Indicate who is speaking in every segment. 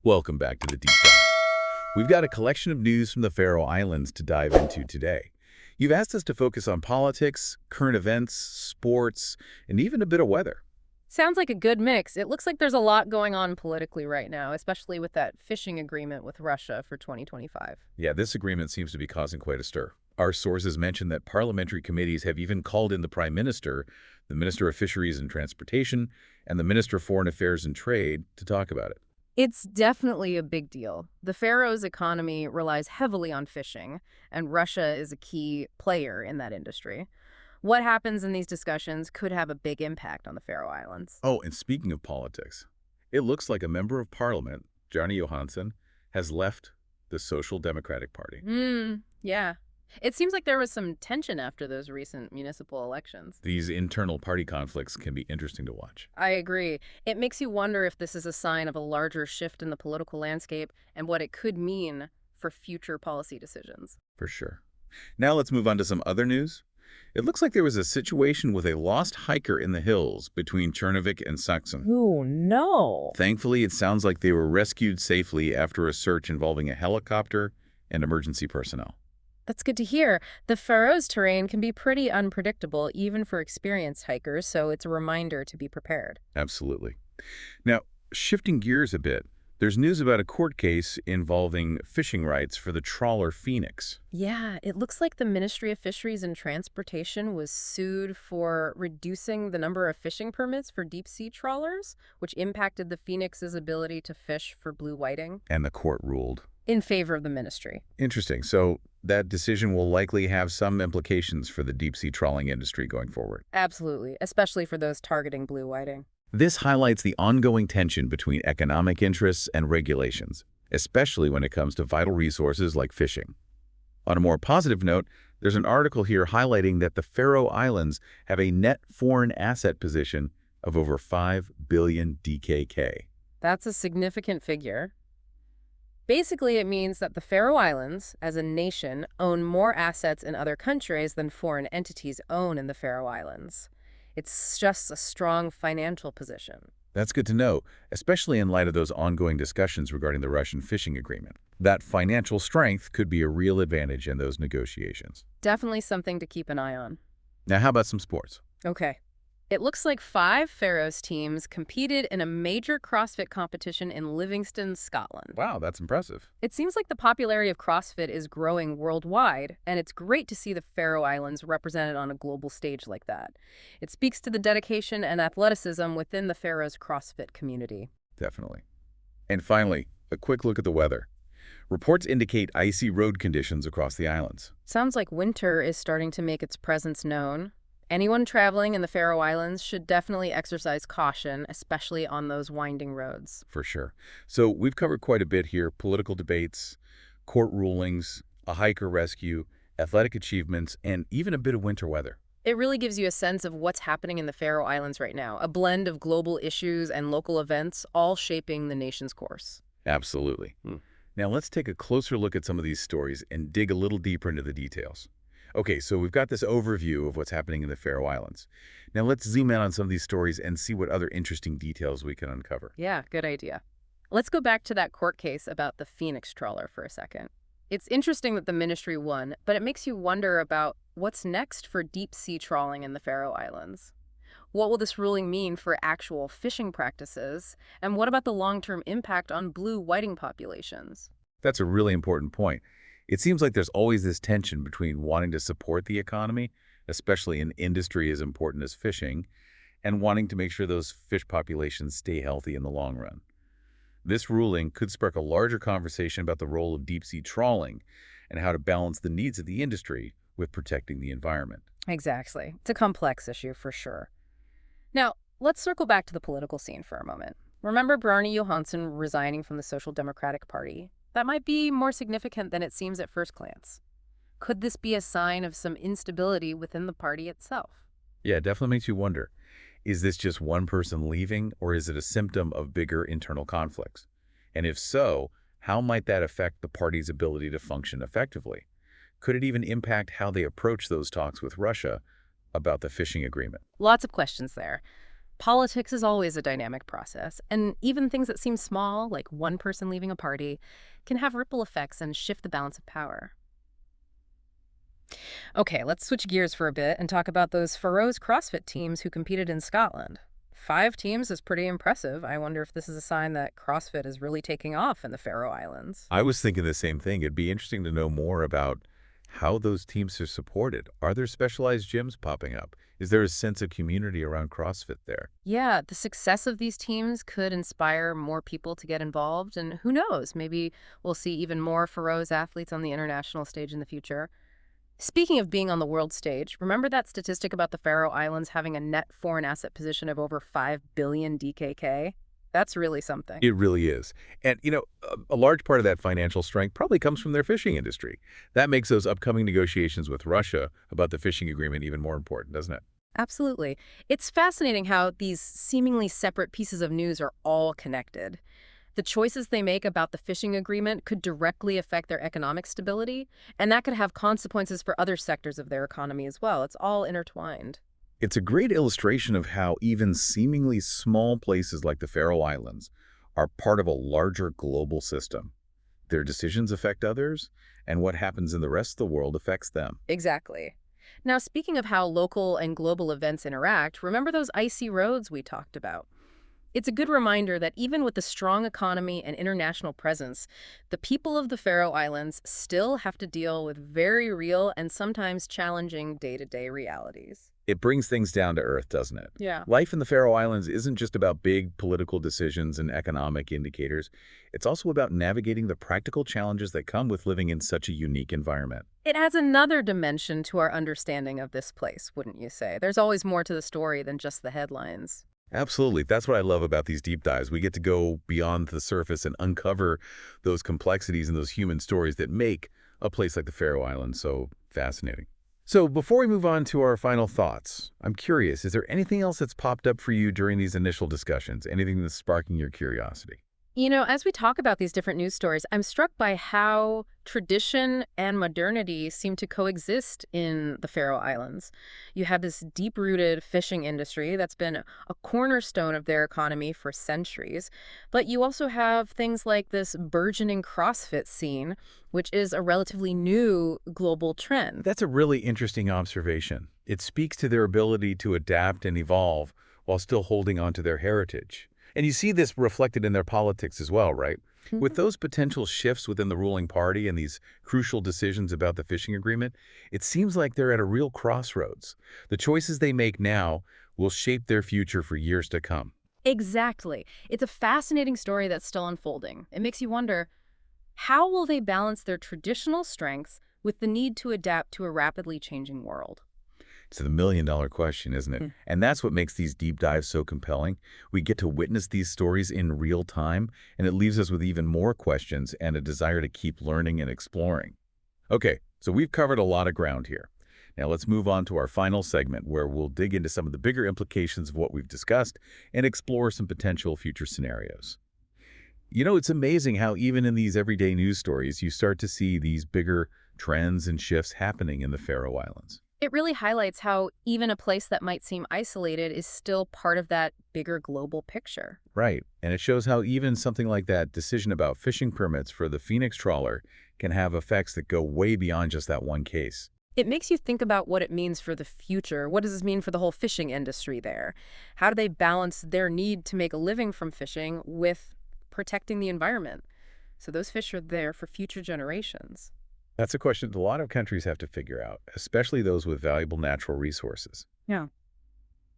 Speaker 1: Welcome back to the Deep Dive. We've got a collection of news from the Faroe Islands to dive into today. You've asked us to focus on politics, current events, sports, and even a bit of weather.
Speaker 2: Sounds like a good mix. It looks like there's a lot going on politically right now, especially with that fishing agreement with Russia for 2025.
Speaker 1: Yeah, this agreement seems to be causing quite a stir. Our sources mention that parliamentary committees have even called in the Prime Minister, the Minister of Fisheries and Transportation, and the Minister of Foreign Affairs and Trade to talk about it.
Speaker 2: It's definitely a big deal. The Faroes' economy relies heavily on fishing, and Russia is a key player in that industry. What happens in these discussions could have a big impact on the Faroe Islands.
Speaker 1: Oh, and speaking of politics, it looks like a member of parliament, Johnny Johansson, has left the Social Democratic Party.
Speaker 2: Yeah. It seems like there was some tension after those recent municipal elections.
Speaker 1: These internal party conflicts can be interesting to watch.
Speaker 2: I agree. It makes you wonder if this is a sign of a larger shift in the political landscape and what it could mean for future policy decisions.
Speaker 1: For sure. Now let's move on to some other news. It looks like there was a situation with a lost hiker in the hills between Chernivik and Saxon.
Speaker 2: Oh, no.
Speaker 1: Thankfully, it sounds like they were rescued safely after a search involving a helicopter and emergency personnel.
Speaker 2: That's good to hear. The Faroes terrain can be pretty unpredictable, even for experienced hikers, so it's a reminder to be prepared.
Speaker 1: Absolutely. Now, shifting gears a bit, there's news about a court case involving fishing rights for the trawler Phoenix.
Speaker 2: Yeah, it looks like the Ministry of Fisheries and Transportation was sued for reducing the number of fishing permits for deep-sea trawlers, which impacted the Phoenix's ability to fish for blue whiting
Speaker 1: And the court ruled.
Speaker 2: in favor of the ministry.
Speaker 1: Interesting. So that decision will likely have some implications for the deep-sea trawling industry going forward.
Speaker 2: Absolutely, especially for those targeting blue whiting.
Speaker 1: This highlights the ongoing tension between economic interests and regulations, especially when it comes to vital resources like fishing. On a more positive note, there's an article here highlighting that the Faroe Islands have a net foreign asset position of over 5 billion DKK.
Speaker 2: That's a significant figure. Basically, it means that the Faroe Islands, as a nation, own more assets in other countries than foreign entities own in the Faroe Islands. It's just a strong financial position.
Speaker 1: That's good to know, especially in light of those ongoing discussions regarding the Russian fishing agreement. That financial strength could be a real advantage in those negotiations.
Speaker 2: Definitely something to keep an eye on.
Speaker 1: Now, how about some sports?
Speaker 2: Okay. It looks like 5 Faroes teams competed in a major CrossFit competition in Livingston, Scotland.
Speaker 1: Wow, that's impressive.
Speaker 2: It seems like the popularity of CrossFit is growing worldwide, and it's great to see the Faroe Islands represented on a global stage like that. It speaks to the dedication and athleticism within the Faroes CrossFit community.
Speaker 1: Definitely. And finally, a quick look at the weather. Reports indicate icy road conditions across the islands.
Speaker 2: Sounds like winter is starting to make its presence known. Anyone traveling in the Faroe Islands should definitely exercise caution, especially on those winding roads.
Speaker 1: For sure. So we've covered quite a bit here: political debates, court rulings, a hiker rescue, athletic achievements, and even a bit of winter weather.
Speaker 2: It really gives you a sense of what's happening in the Faroe Islands right now, a blend of global issues and local events, all shaping the nation's course.
Speaker 1: Absolutely. Now let's take a closer look at some of these stories and dig a little deeper into the details. Okay, so we've got this overview of what's happening in the Faroe Islands. Now let's zoom in on some of these stories and see what other interesting details we can uncover.
Speaker 2: Yeah, good idea. Let's go back to that court case about the Phoenix trawler for a second. It's interesting that the ministry won, but it makes you wonder about what's next for deep-sea trawling in the Faroe Islands. What will this ruling mean for actual fishing practices, and what about the long-term impact on blue whiting populations?
Speaker 1: That's a really important point. It seems like there's always this tension between wanting to support the economy, especially in industry as important as fishing, and wanting to make sure those fish populations stay healthy in the long run. This ruling could spark a larger conversation about the role of deep-sea trawling and how to balance the needs of the industry with protecting the environment.
Speaker 2: Exactly. It's a complex issue for sure. Now, let's circle back to the political scene for a moment. Remember Bjarne Johansson resigning from the Social Democratic Party? That might be more significant than it seems at first glance. Could this be a sign of some instability within the party itself?
Speaker 1: Yeah, it definitely makes you wonder. Is this just one person leaving, or is it a symptom of bigger internal conflicts? And if so, how might that affect the party's ability to function effectively? Could it even impact how they approach those talks with Russia about the fishing agreement?
Speaker 2: Lots of questions there. Politics is always a dynamic process, and even things that seem small, like one person leaving a party, can have ripple effects and shift the balance of power. Okay, let's switch gears for a bit and talk about those Faroes CrossFit teams who competed in Scotland. 5 teams is pretty impressive. I wonder if this is a sign that CrossFit is really taking off in the Faroe Islands.
Speaker 1: I was thinking the same thing. It'd be interesting to know more about how those teams are supported. Are there specialized gyms popping up? Is there a sense of community around CrossFit there?
Speaker 2: Yeah, the success of these teams could inspire more people to get involved, and who knows, maybe we'll see even more Faroes athletes on the international stage in the future. Speaking of being on the world stage, remember that statistic about the Faroe Islands having a net foreign asset position of over 5 billion DKK? That's really something.
Speaker 1: It really is. And, a large part of that financial strength probably comes from their fishing industry. That makes those upcoming negotiations with Russia about the fishing agreement even more important, doesn't it?
Speaker 2: Absolutely. It's fascinating how these seemingly separate pieces of news are all connected. The choices they make about the fishing agreement could directly affect their economic stability, and that could have consequences for other sectors of their economy as well. It's all intertwined.
Speaker 1: It's a great illustration of how even seemingly small places like the Faroe Islands are part of a larger global system. Their decisions affect others, and what happens in the rest of the world affects them.
Speaker 2: Exactly. Now, speaking of how local and global events interact, remember those icy roads we talked about? It's a good reminder that even with the strong economy and international presence, the people of the Faroe Islands still have to deal with very real and sometimes challenging day-to-day realities.
Speaker 1: It brings things down to earth, doesn't it?
Speaker 2: Yeah.
Speaker 1: Life in the Faroe Islands isn't just about big political decisions and economic indicators. It's also about navigating the practical challenges that come with living in such a unique environment.
Speaker 2: It adds another dimension to our understanding of this place, wouldn't you say? There's always more to the story than just the headlines.
Speaker 1: Absolutely. That's what I love about these deep dives. We get to go beyond the surface and uncover those complexities and those human stories that make a place like the Faroe Islands so fascinating. So before we move on to our final thoughts, I'm curious, is there anything else that's popped up for you during these initial discussions? Anything that's sparking your curiosity?
Speaker 2: As we talk about these different news stories, I'm struck by how tradition and modernity seem to coexist in the Faroe Islands. You have this deep-rooted fishing industry that's been a cornerstone of their economy for centuries, but you also have things like this burgeoning CrossFit scene, which is a relatively new global trend.
Speaker 1: That's a really interesting observation. It speaks to their ability to adapt and evolve while still holding on to their heritage. And you see this reflected in their politics as well, right? With those potential shifts within the ruling party and these crucial decisions about the fishing agreement, it seems like they're at a real crossroads. The choices they make now will shape their future for years to come.
Speaker 2: Exactly. It's a fascinating story that's still unfolding. It makes you wonder, how will they balance their traditional strengths with the need to adapt to a rapidly changing world?
Speaker 1: It's the million-dollar question, isn't it? And that's what makes these deep dives so compelling. We get to witness these stories in real time, and it leaves us with even more questions and a desire to keep learning and exploring. Okay, so we've covered a lot of ground here. Now let's move on to our final segment where we'll dig into some of the bigger implications of what we've discussed and explore some potential future scenarios. It's amazing how even in these everyday news stories, you start to see these bigger trends and shifts happening in the Faroe Islands.
Speaker 2: It really highlights how even a place that might seem isolated is still part of that bigger global picture.
Speaker 1: Right, and it shows how even something like that decision about fishing permits for the Phoenix trawler can have effects that go way beyond just that one case.
Speaker 2: It makes you think about what it means for the future. What does this mean for the whole fishing industry there? How do they balance their need to make a living from fishing with protecting the environment? So those fish are there for future generations.
Speaker 1: That's a question that a lot of countries have to figure out, especially those with valuable natural resources.
Speaker 2: Yeah.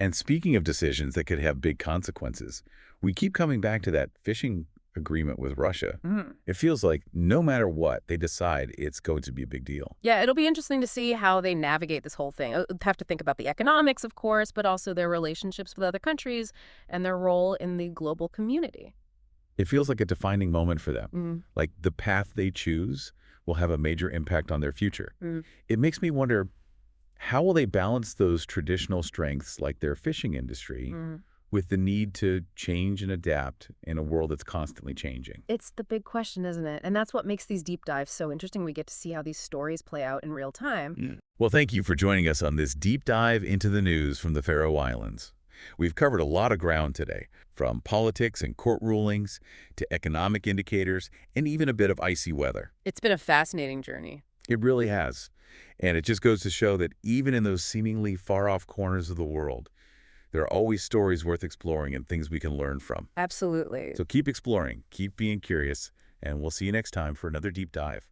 Speaker 1: And speaking of decisions that could have big consequences, we keep coming back to that fishing agreement with Russia. It feels like no matter what they decide, it's going to be a big deal.
Speaker 2: Yeah, it'll be interesting to see how they navigate this whole thing. Have to think about the economics, of course, but also their relationships with other countries and their role in the global community.
Speaker 1: It feels like a defining moment for them. Like the path they choose will have a major impact on their future. It makes me wonder, how will they balance those traditional strengths like their fishing industry with the need to change and adapt in a world that's constantly changing?
Speaker 2: It's the big question, isn't it? And that's what makes these deep dives so interesting. We get to see how these stories play out in real time.
Speaker 1: Well, thank you for joining us on this deep dive into the news from the Faroe Islands. We've covered a lot of ground today, from politics and court rulings to economic indicators and even a bit of icy weather.
Speaker 2: It's been a fascinating journey.
Speaker 1: It really has. And it just goes to show that even in those seemingly far-off corners of the world, there are always stories worth exploring and things we can learn from.
Speaker 2: Absolutely.
Speaker 1: So keep exploring, keep being curious, and we'll see you next time for another deep dive.